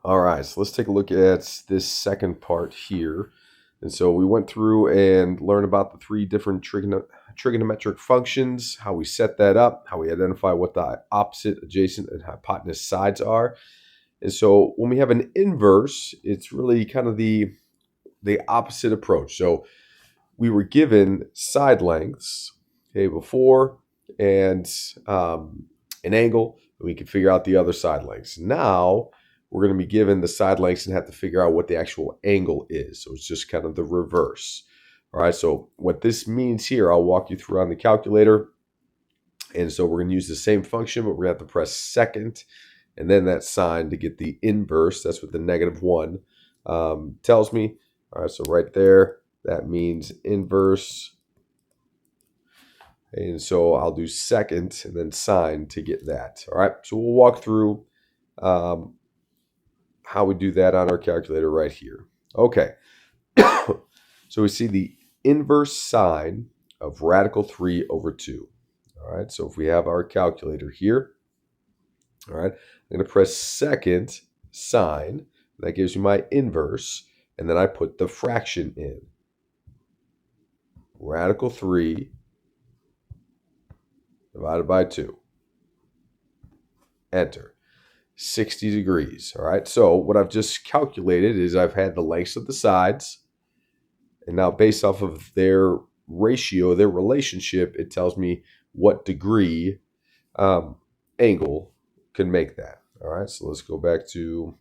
All right, so let's take a look at this second part here. And so we went through and learned about the three different trigonometric functions, how we set that up, how we identify what the opposite, adjacent, and hypotenuse sides are. And so when we have an inverse, it's really kind of the opposite approach. So we were given side lengths, okay, before, and an angle, and we can figure out the other side lengths. Now we're going to be given the side lengths and have to figure out what the actual angle is. So it's just kind of the reverse. All right, so what this means here, I'll walk you through on the calculator. And so we're going to use the same function, but we're going to have to press second and then that sign to get the inverse. That's what the -1 tells me. All right, so right there, that means inverse. And so I'll do second and then sign to get that. All right, so we'll walk through how we do that on our calculator right here. Okay, so we see the inverse sine of radical 3 over 2. All right, so if we have our calculator here, all right, I'm going to press second sign. That gives you my inverse, and then I put the fraction in. Radical 3 divided by 2. Enter. 60 degrees. All right, so what I've just calculated is I've had the lengths of the sides, and now based off of their ratio, their relationship, it tells me what degree angle can make that. All right, so let's go back to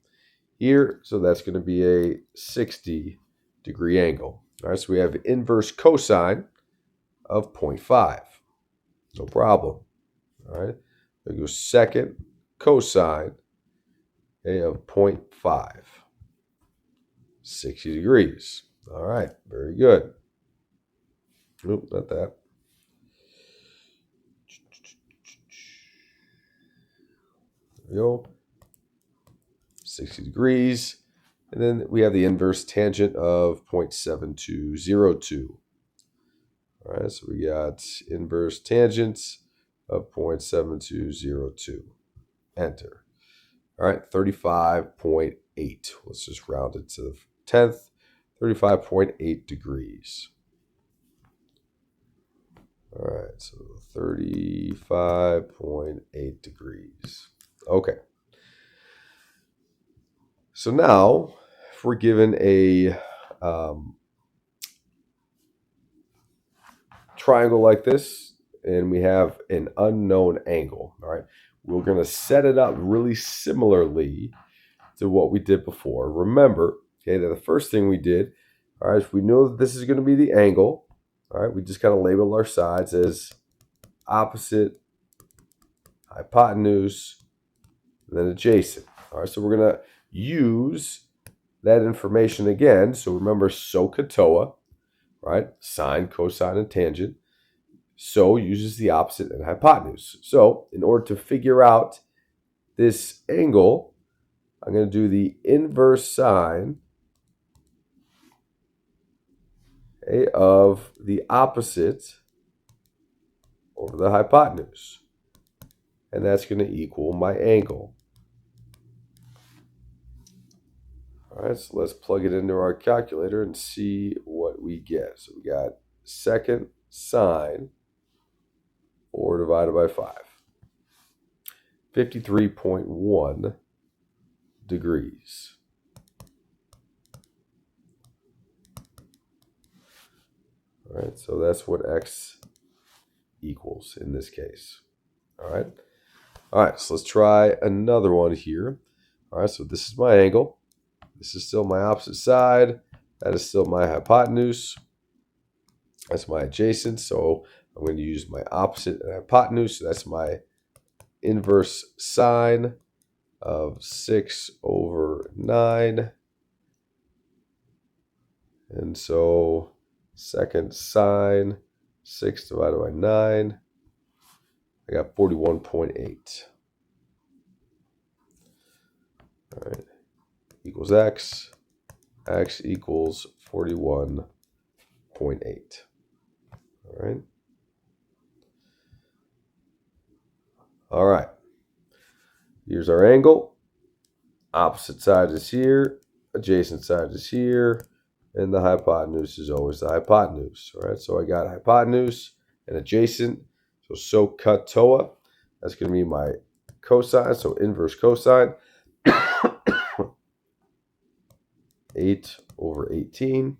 here. So that's going to be a 60-degree angle. All right, so we have inverse cosine of 0.5. No problem. All right, there goes second cosine of 0.5. 60 degrees. All right, very good. Nope, not that. There we go. 60 degrees. And then we have the inverse tangent of 0.7202. All right, so we got inverse tangents of 0.7202. Enter. All right, 35.8. Let's just round it to the 10th. 35.8 degrees. All right, so 35.8 degrees. Okay. So now, if we're given a triangle like this, and we have an unknown angle, all right, we're going to set it up really similarly to what we did before. Remember, okay, that the first thing we did, all right, if we know that this is going to be the angle, all right, we just kind of label our sides as opposite, hypotenuse, and then adjacent. All right, so we're going to use that information again. So remember SOHCAHTOA, right? Sine, cosine, and tangent. So uses the opposite and hypotenuse. So in order to figure out this angle, I'm going to do the inverse sine of the opposite over the hypotenuse. And that's going to equal my angle. All right, so let's plug it into our calculator and see what we get. So we got second sine 4 divided by 5. 53.1 degrees. All right, so that's what x equals in this case. All right, so let's try another one here. All right, so this is my angle. This is still my opposite side. That is still my hypotenuse. That's my adjacent. So I'm going to use my opposite and hypotenuse. So that's my inverse sine of 6 over 9. And so second sine, 6 divided by 9. I got 41.8. All right. Equals x. X equals 41.8. All right. All right. Here's our angle. Opposite side is here, adjacent side is here, and the hypotenuse is always the hypotenuse. All right, so I got hypotenuse and adjacent. So cut TOA. That's going to be my cosine, so inverse cosine. 8 over 18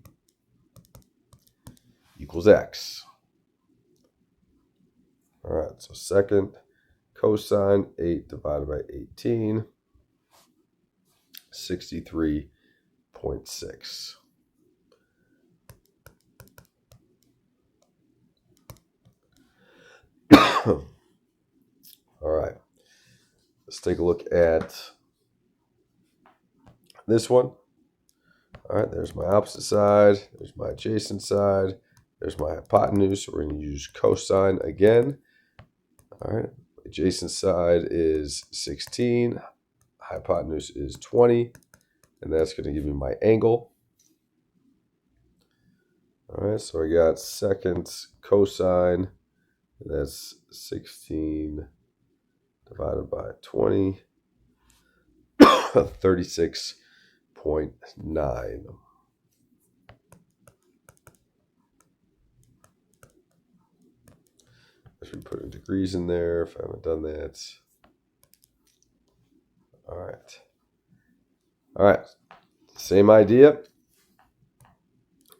equals x. All right, so second cosine 8 divided by 18, 63.6. All right, let's take a look at this one. All right, there's my opposite side, there's my adjacent side, there's my hypotenuse. We're going to use cosine again. All right, adjacent side is 16, hypotenuse is 20, and that's going to give me my angle. All right, so I got second cosine, and that's 16 divided by 20, 36.9. I should put in degrees in there if I haven't done that. All right. Same idea.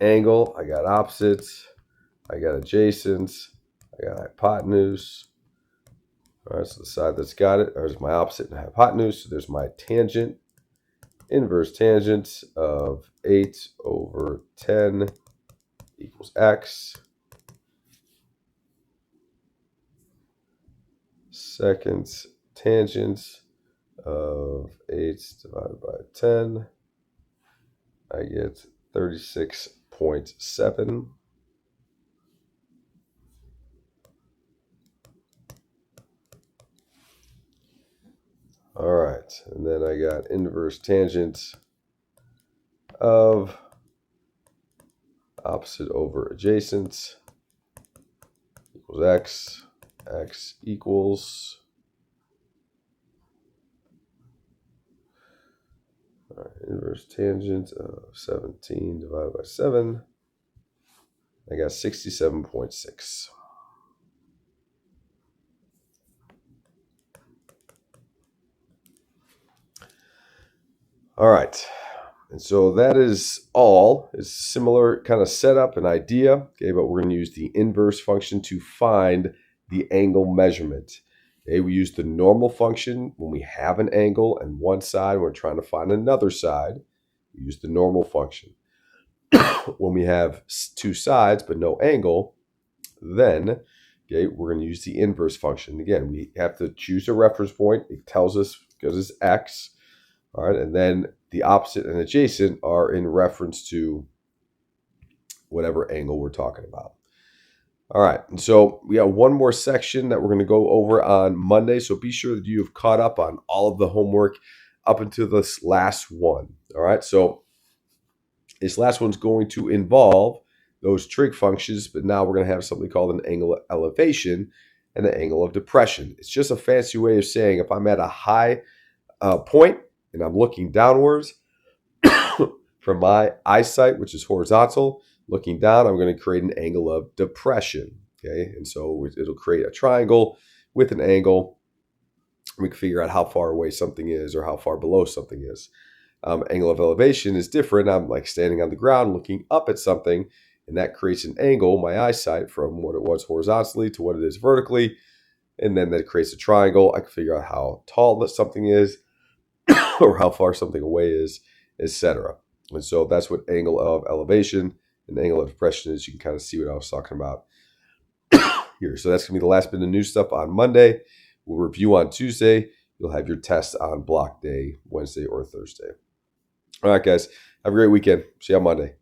Angle, I got opposites, I got adjacents, I got hypotenuse. All right, so the side that's got it, there's my opposite and hypotenuse. So there's my tangent, inverse tangent of 8 over 10 equals x. Second tangent of 8 divided by 10, I get 36.7. All right, and then I got inverse tangent of opposite over adjacent equals x. X equals, all right, inverse tangent of 17 divided by 7. I got 67.6. All right, and so that is all. It's similar kind of setup and idea, okay, but we're going to use the inverse function to find the angle measurement. Okay, we use the normal function when we have an angle and one side, we're trying to find another side. We use the normal function. When we have two sides but no angle, then okay, we're going to use the inverse function. Again, we have to choose a reference point. It tells us because it's x. All right, and then the opposite and adjacent are in reference to whatever angle we're talking about. All right, and so we have one more section that we're going to go over on Monday. So be sure that you have caught up on all of the homework up until this last one. All right, so this last one's going to involve those trig functions, but now we're going to have something called an angle of elevation and an angle of depression. It's just a fancy way of saying if I'm at a high point and I'm looking downwards from my eyesight, which is horizontal, looking down, I'm going to create an angle of depression, okay? And so it'll create a triangle with an angle. We can figure out how far away something is or how far below something is. Angle of elevation is different. I'm like standing on the ground looking up at something, and that creates an angle, my eyesight, from what it was horizontally to what it is vertically, and then that creates a triangle. I can figure out how tall that something is or how far something away is, etc. And so that's what angle of elevation and angle of depression is. You can kind of see what I was talking about here. So that's going to be the last bit of new stuff on Monday. We'll review on Tuesday. You'll have your test on block day, Wednesday or Thursday. All right, guys. Have a great weekend. See you on Monday.